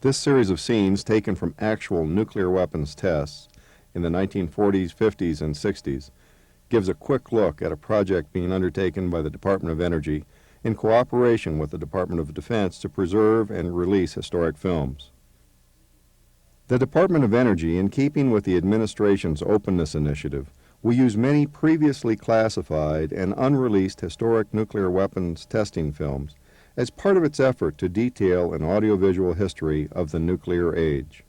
This series of scenes, taken from actual nuclear weapons tests in the 1940s, 50s, and 60s, gives a quick look at a project being undertaken by the Department of Energy in cooperation with the Department of Defense to preserve and release historic films. The Department of Energy, in keeping with the administration's openness initiative, will use many previously classified and unreleased historic nuclear weapons testing films as part of its effort to detail an audiovisual history of the nuclear age.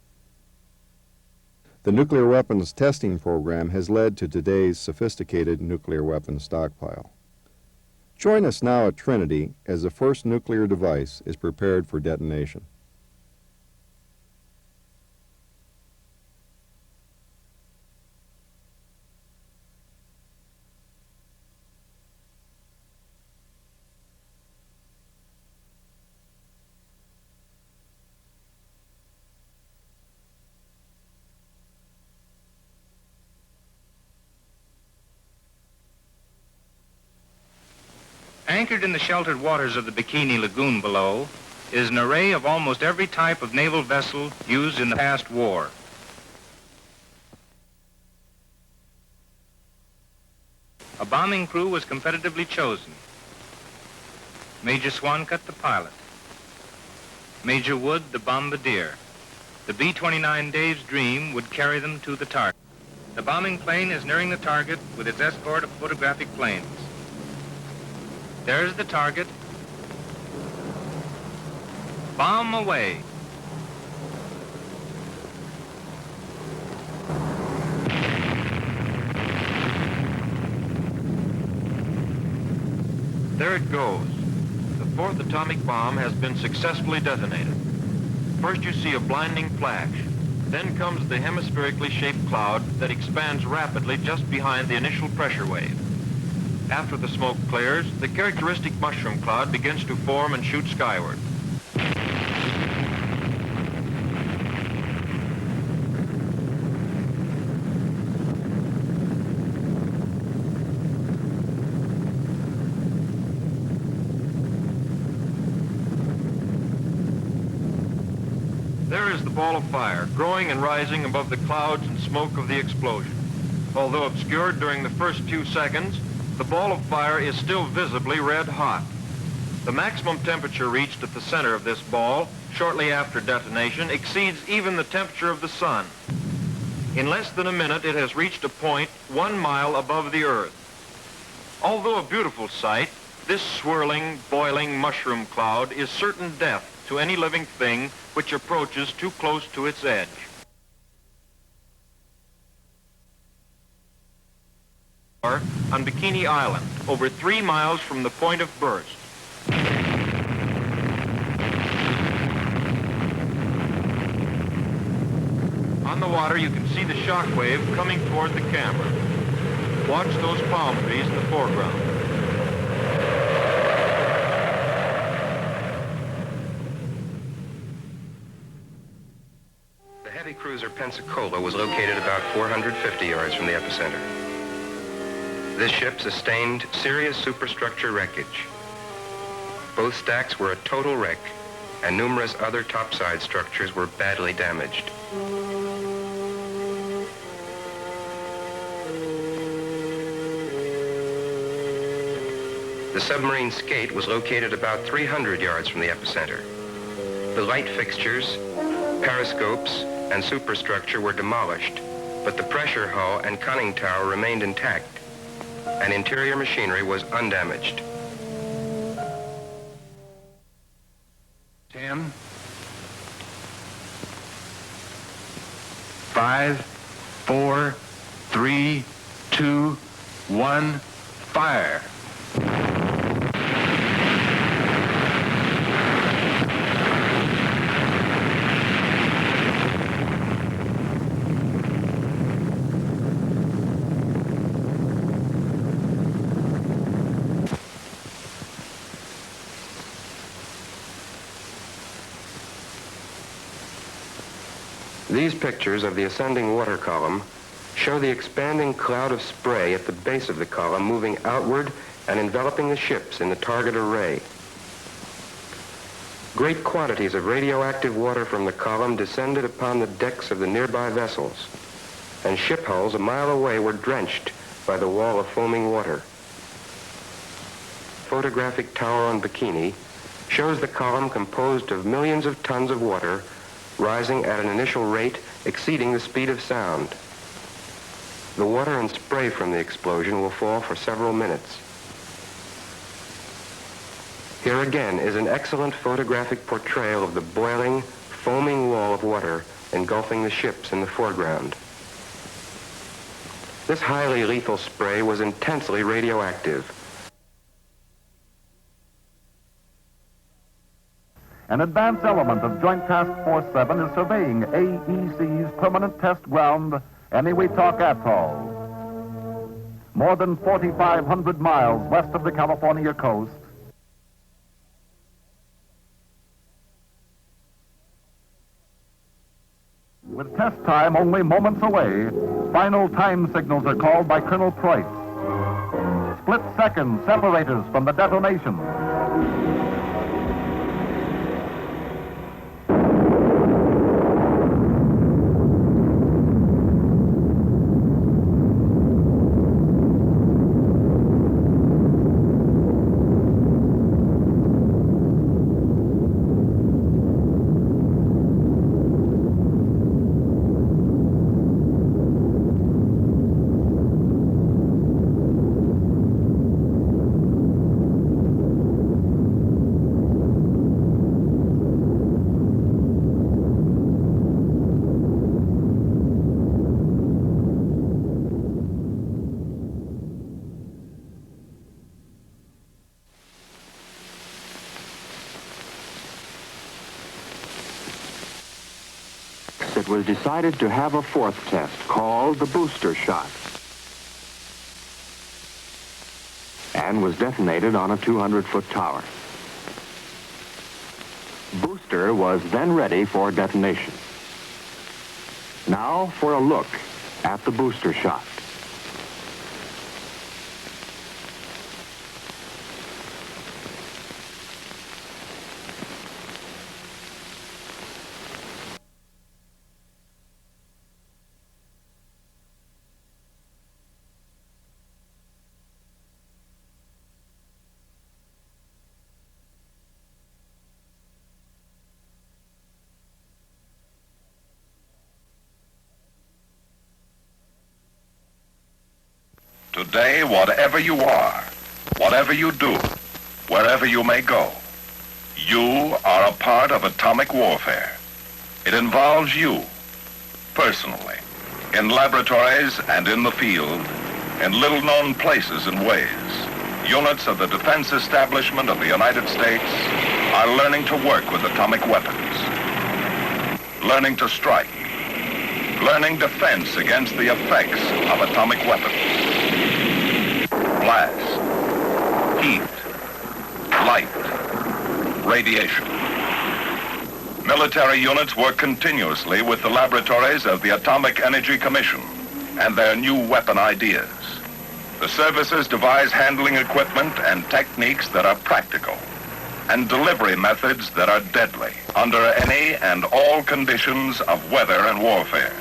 The nuclear weapons testing program has led to today's sophisticated nuclear weapons stockpile. Join us now at Trinity as the first nuclear device is prepared for detonation. Anchored in the sheltered waters of the Bikini Lagoon below is an array of almost every type of naval vessel used in the past war. A bombing crew was competitively chosen. Major Swancutt, the pilot. Major Wood, the bombardier. The B-29 Dave's Dream would carry them to the target. The bombing plane is nearing the target with its escort of photographic planes. There's the target. Bomb away. There it goes. The fourth atomic bomb has been successfully detonated. First you see a blinding flash. Then comes the hemispherically shaped cloud that expands rapidly just behind the initial pressure wave. After the smoke clears, the characteristic mushroom cloud begins to form and shoot skyward. There is the ball of fire, growing and rising above the clouds and smoke of the explosion. Although obscured during the first few seconds, the ball of fire is still visibly red hot. The maximum temperature reached at the center of this ball, shortly after detonation, exceeds even the temperature of the sun. In less than a minute, it has reached a point 1 mile above the Earth. Although a beautiful sight, this swirling, boiling mushroom cloud is certain death to any living thing which approaches too close to its edge. On Bikini Island, over 3 miles from the point of burst. On the water, you can see the shock wave coming toward the camera. Watch those palm trees in the foreground. The heavy cruiser Pensacola was located about 450 yards from the epicenter. This ship sustained serious superstructure wreckage. Both stacks were a total wreck, and numerous other topside structures were badly damaged. The submarine skate was located about 300 yards from the epicenter. The light fixtures, periscopes, and superstructure were demolished, but the pressure hull and conning tower remained intact, and interior machinery was undamaged. 10, 5, 4, 3, 2, 1, fire. These pictures of the ascending water column show the expanding cloud of spray at the base of the column moving outward and enveloping the ships in the target array. Great quantities of radioactive water from the column descended upon the decks of the nearby vessels, and ship hulls a mile away were drenched by the wall of foaming water. Photographic tower on Bikini shows the column composed of millions of tons of water rising at an initial rate exceeding the speed of sound. The water and spray from the explosion will fall for several minutes. Here again is an excellent photographic portrayal of the boiling, foaming wall of water engulfing the ships in the foreground. This highly lethal spray was intensely radioactive. An advanced element of Joint Task Force 7 is surveying AEC's permanent test ground, Eniwetok Atoll. More than 4,500 miles west of the California coast, with test time only moments away, final time signals are called by Colonel Preuss. Split-second separators from the detonation. It was decided to have a fourth test called the booster shot, and was detonated on a 200-foot tower. Booster was then ready for detonation. Now for a look at the booster shot. Today, whatever you are, whatever you do, wherever you may go, you are a part of atomic warfare. It involves you, personally, in laboratories and in the field, in little-known places and ways. Units of the defense establishment of the United States are learning to work with atomic weapons, learning to strike, learning defense against the effects of atomic weapons. Blast, heat, light, radiation. Military units work continuously with the laboratories of the Atomic Energy Commission and their new weapon ideas. The services devise handling equipment and techniques that are practical and delivery methods that are deadly under any and all conditions of weather and warfare.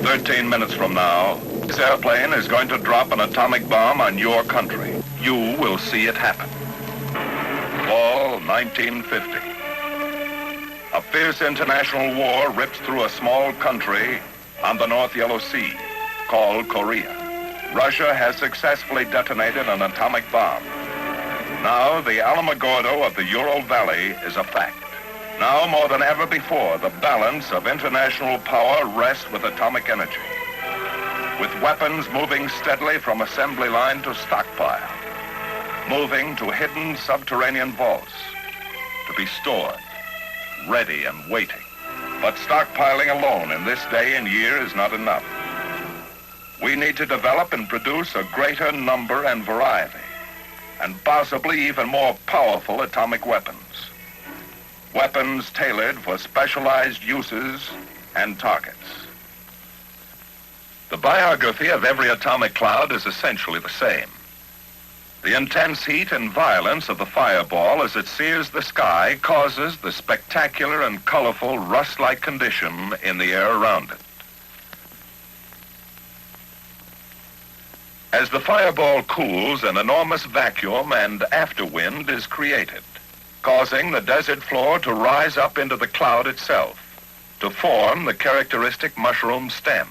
13 minutes from now, this airplane is going to drop an atomic bomb on your country. You will see it happen. Fall 1950. A fierce international war rips through a small country on the North Yellow Sea called Korea. Russia has successfully detonated an atomic bomb. Now the Alamogordo of the Ural Valley is a fact. Now more than ever before, the balance of international power rests with atomic energy, with weapons moving steadily from assembly line to stockpile, moving to hidden subterranean vaults to be stored, ready and waiting. But stockpiling alone in this day and year is not enough. We need to develop and produce a greater number and variety, and possibly even more powerful atomic weapons. Weapons tailored for specialized uses and targets. The biography of every atomic cloud is essentially the same. The intense heat and violence of the fireball as it sears the sky causes the spectacular and colorful rust-like condition in the air around it. As the fireball cools, an enormous vacuum and afterwind is created, causing the desert floor to rise up into the cloud itself, to form the characteristic mushroom stem.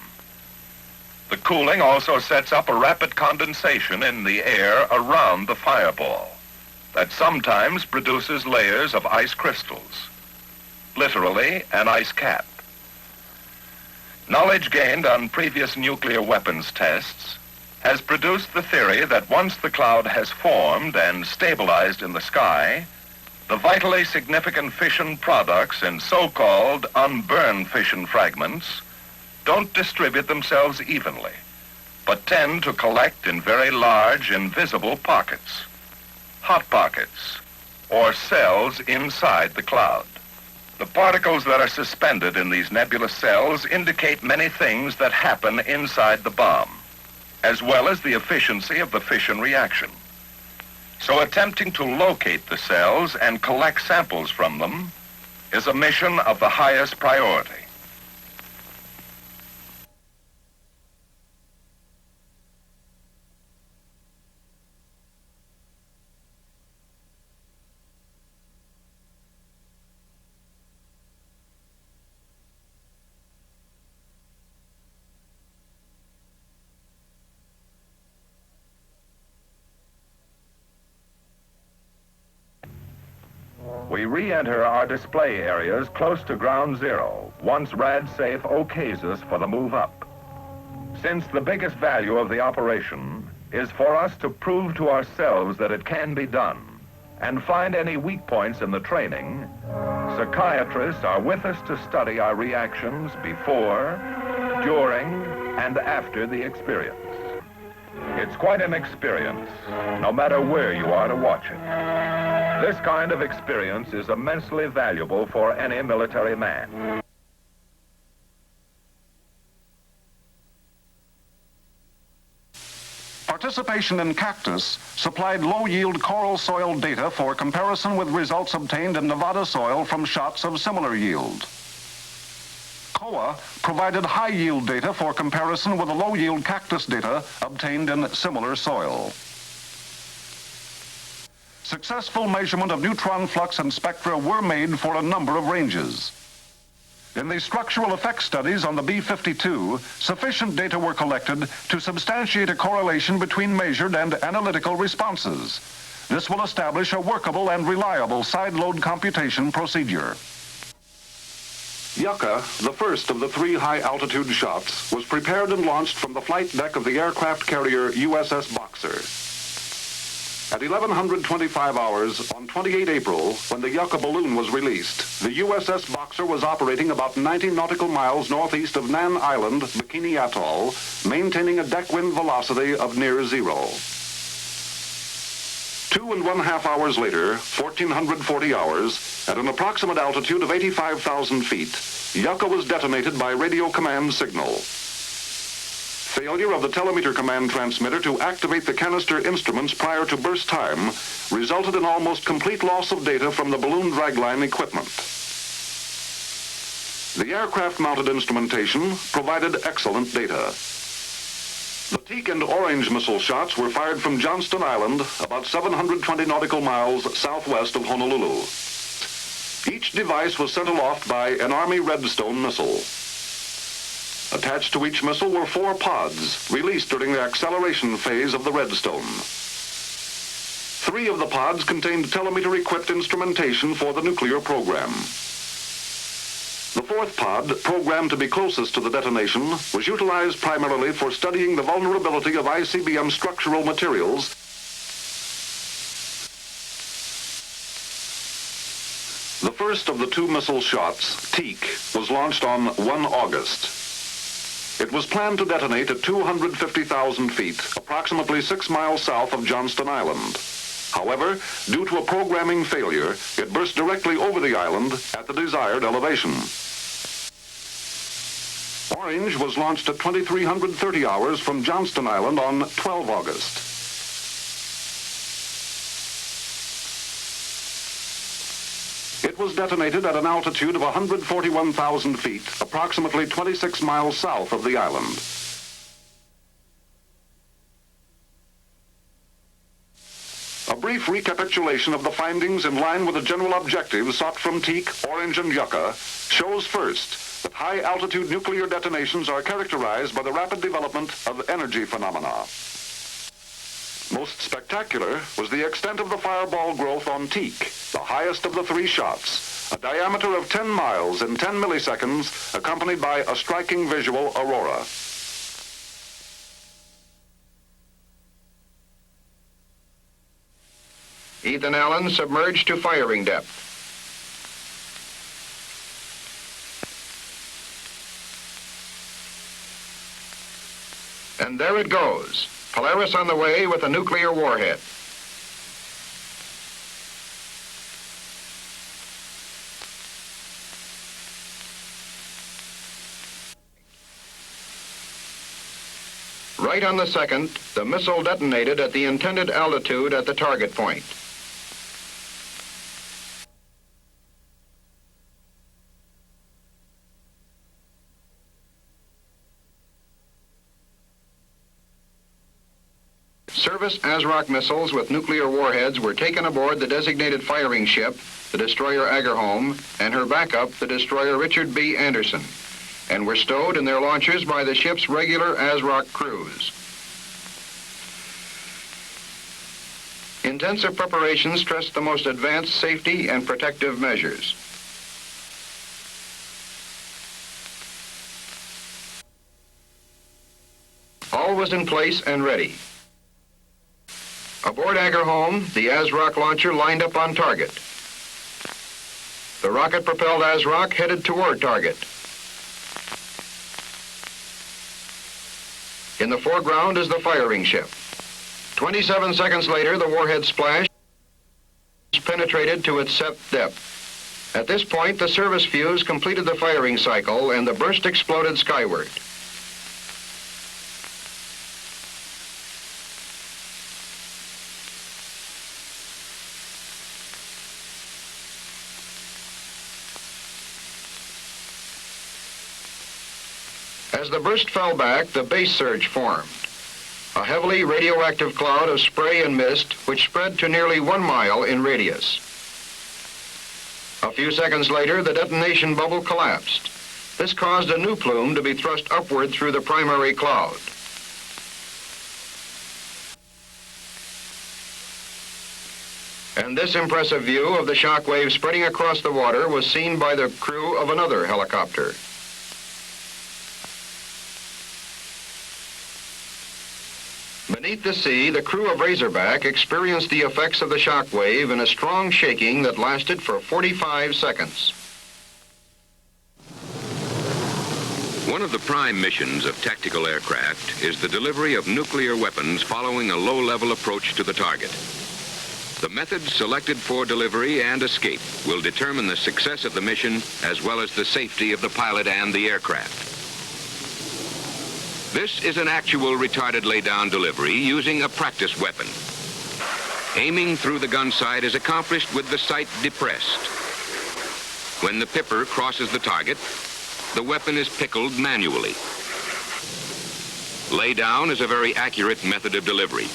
The cooling also sets up a rapid condensation in the air around the fireball that sometimes produces layers of ice crystals, literally an ice cap. Knowledge gained on previous nuclear weapons tests has produced the theory that once the cloud has formed and stabilized in the sky, the vitally significant fission products in so-called unburned fission fragments don't distribute themselves evenly, but tend to collect in very large, invisible pockets, hot pockets, or cells inside the cloud. The particles that are suspended in these nebulous cells indicate many things that happen inside the bomb, as well as the efficiency of the fission reaction. So attempting to locate the cells and collect samples from them is a mission of the highest priority. We re-enter our display areas close to ground zero, once RAD-safe okays us for the move up. Since the biggest value of the operation is for us to prove to ourselves that it can be done and find any weak points in the training, psychiatrists are with us to study our reactions before, during, and after the experience. It's quite an experience, no matter where you are to watch it. This kind of experience is immensely valuable for any military man. Participation in Cactus supplied low-yield coral soil data for comparison with results obtained in Nevada soil from shots of similar yield. COA provided high-yield data for comparison with the low-yield cactus data obtained in similar soil. Successful measurement of neutron flux and spectra were made for a number of ranges. In the structural effects studies on the B-52, sufficient data were collected to substantiate a correlation between measured and analytical responses. This will establish a workable and reliable side load computation procedure. Yucca, the first of the 3 high-altitude shots, was prepared and launched from the flight deck of the aircraft carrier USS Boxer. At 1125 hours on 28 April, when the Yucca balloon was released, the USS Boxer was operating about 90 nautical miles northeast of Nan Island, Bikini Atoll, maintaining a deck wind velocity of near zero. 2.5 hours later, 1440 hours, at an approximate altitude of 85,000 feet, Yucca was detonated by radio command signal. Failure of the telemeter command transmitter to activate the canister instruments prior to burst time resulted in almost complete loss of data from the balloon dragline equipment. The aircraft-mounted instrumentation provided excellent data. The Teak and Orange missile shots were fired from Johnston Island, about 720 nautical miles southwest of Honolulu. Each device was sent aloft by an Army Redstone missile. Attached to each missile were 4 pods, released during the acceleration phase of the Redstone. 3 of the pods contained telemeter-equipped instrumentation for the nuclear program. The 4th pod, programmed to be closest to the detonation, was utilized primarily for studying the vulnerability of ICBM structural materials. The first of the 2 missile shots, Teak, was launched on 1 August. It was planned to detonate at 250,000 feet, approximately 6 miles south of Johnston Island. However, due to a programming failure, it burst directly over the island at the desired elevation. Orange was launched at 2330 hours from Johnston Island on 12 August. was detonated at an altitude of 141,000 feet, approximately 26 miles south of the island. A brief recapitulation of the findings in line with the general objectives sought from teak, orange, and yucca shows first that high-altitude nuclear detonations are characterized by the rapid development of energy phenomena. Most spectacular was the extent of the fireball growth on teak, the highest of the three shots, a diameter of 10 miles in 10 milliseconds, accompanied by a striking visual aurora. Ethan Allen submerged to firing depth. And there it goes. Polaris on the way with a nuclear warhead. Right on the second, the missile detonated at the intended altitude at the target point. Service ASROC missiles with nuclear warheads were taken aboard the designated firing ship, the destroyer Agerholm, and her backup, the destroyer Richard B. Anderson, and were stowed in their launchers by the ship's regular ASROC crews. Intensive preparations stressed the most advanced safety and protective measures. All was in place and ready. Aboard Agerholm, the ASROC launcher lined up on target. The rocket-propelled ASROC headed toward target. In the foreground is the firing ship. 27 seconds later, the warhead splash penetrated to its set depth. At this point, the service fuse completed the firing cycle and the burst exploded skyward. As the burst fell back, the base surge formed. A heavily radioactive cloud of spray and mist which spread to nearly 1 mile in radius. A few seconds later, the detonation bubble collapsed. This caused a new plume to be thrust upward through the primary cloud. And this impressive view of the shock wave spreading across the water was seen by the crew of another helicopter. Beneath the sea, the crew of Razorback experienced the effects of the shock wave in a strong shaking that lasted for 45 seconds. One of the prime missions of tactical aircraft is the delivery of nuclear weapons following a low-level approach to the target. The methods selected for delivery and escape will determine the success of the mission as well as the safety of the pilot and the aircraft. This is an actual retarded lay-down delivery using a practice weapon. Aiming through the gun sight is accomplished with the sight depressed. When the pipper crosses the target, the weapon is pickled manually. Lay-down is a very accurate method of delivery.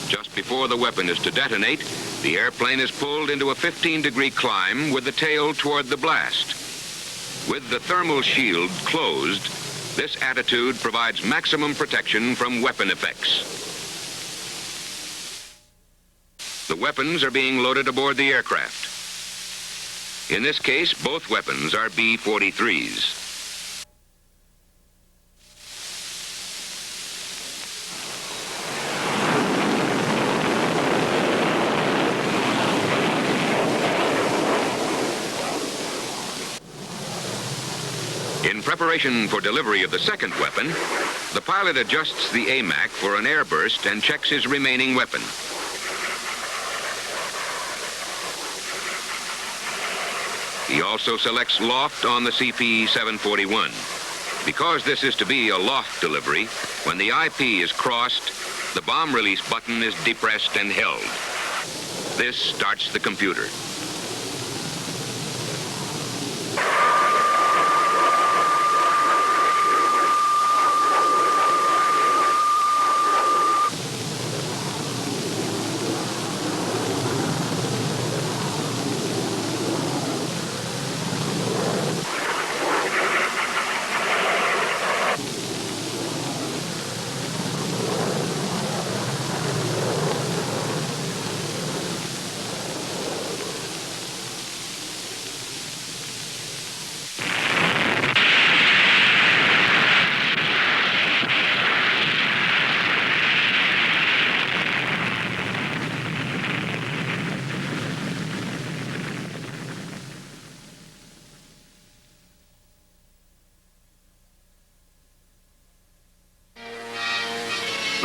Just before the weapon is to detonate, the airplane is pulled into a 15-degree climb with the tail toward the blast. With the thermal shield closed, this attitude provides maximum protection from weapon effects. The weapons are being loaded aboard the aircraft. In this case, both weapons are B-43s. In preparation for delivery of the second weapon, the pilot adjusts the AMAC for an airburst and checks his remaining weapon. He also selects loft on the CP-741. Because this is to be a loft delivery, when the IP is crossed, the bomb release button is depressed and held. This starts the computer.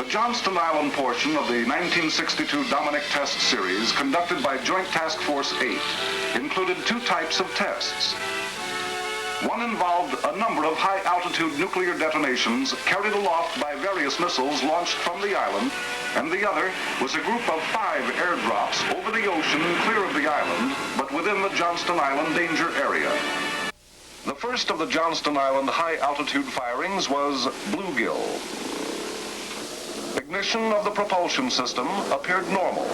Johnston Island portion of the 1962 Dominic Test Series, conducted by Joint Task Force 8, included two types of tests. One involved a number of high-altitude nuclear detonations carried aloft by various missiles launched from the island, and the other was a group of 5 airdrops over the ocean clear of the island, but within the Johnston Island danger area. The first of the Johnston Island high-altitude firings was bluegill. Ignition of the propulsion system appeared normal.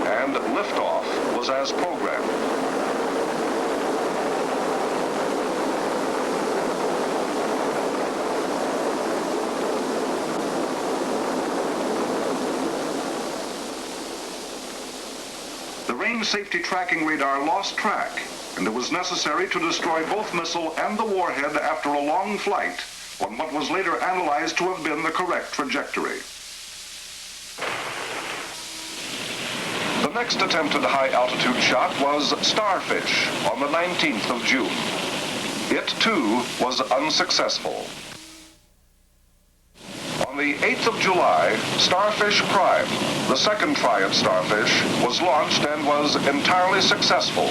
And liftoff was as programmed. The range safety tracking radar lost track, and it was necessary to destroy both missile and the warhead after a long flight on what was later analyzed to have been the correct trajectory. The next attempted high-altitude shot was Starfish on the 19th of June. It, too, was unsuccessful. On the 8th of July, Starfish Prime, the second try at Starfish, was launched and was entirely successful.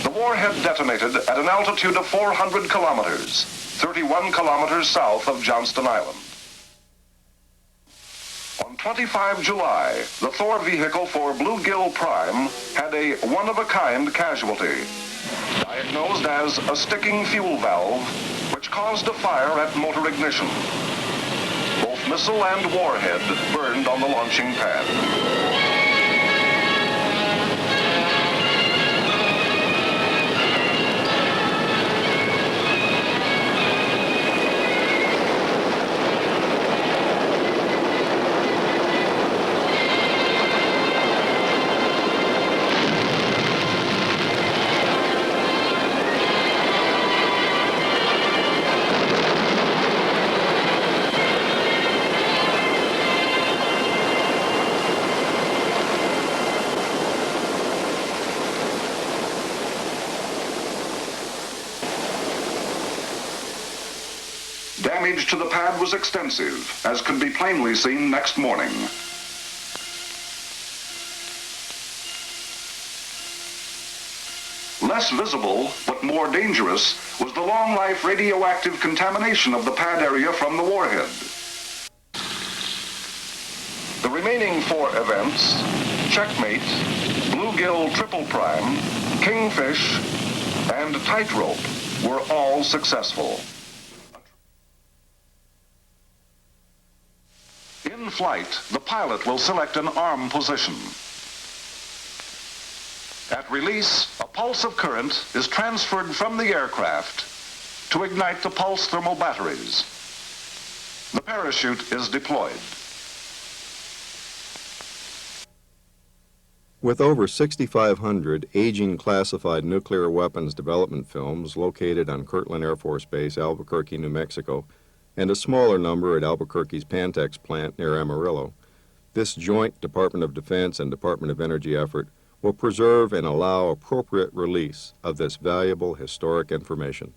The warhead detonated at an altitude of 400 kilometers, 31 kilometers south of Johnston Island. On 25 July, the Thor vehicle for Bluegill Prime had a one-of-a-kind casualty, diagnosed as a sticking fuel valve, which caused a fire at motor ignition. Both missile and warhead burned on the launching pad. Damage to the pad was extensive, as could be plainly seen next morning. Less visible, but more dangerous, was the long-life radioactive contamination of the pad area from the warhead. The remaining 4 events, Checkmate, Bluegill Triple Prime, Kingfish, and Tightrope, were all successful. In flight, the pilot will select an arm position. At release, a pulse of current is transferred from the aircraft to ignite the pulse thermal batteries. The parachute is deployed. With over 6,500 aging classified nuclear weapons development films located on Kirtland Air Force Base, Albuquerque, New Mexico, and a smaller number at Albuquerque's Pantex plant near Amarillo, this joint Department of Defense and Department of Energy effort will preserve and allow appropriate release of this valuable historic information.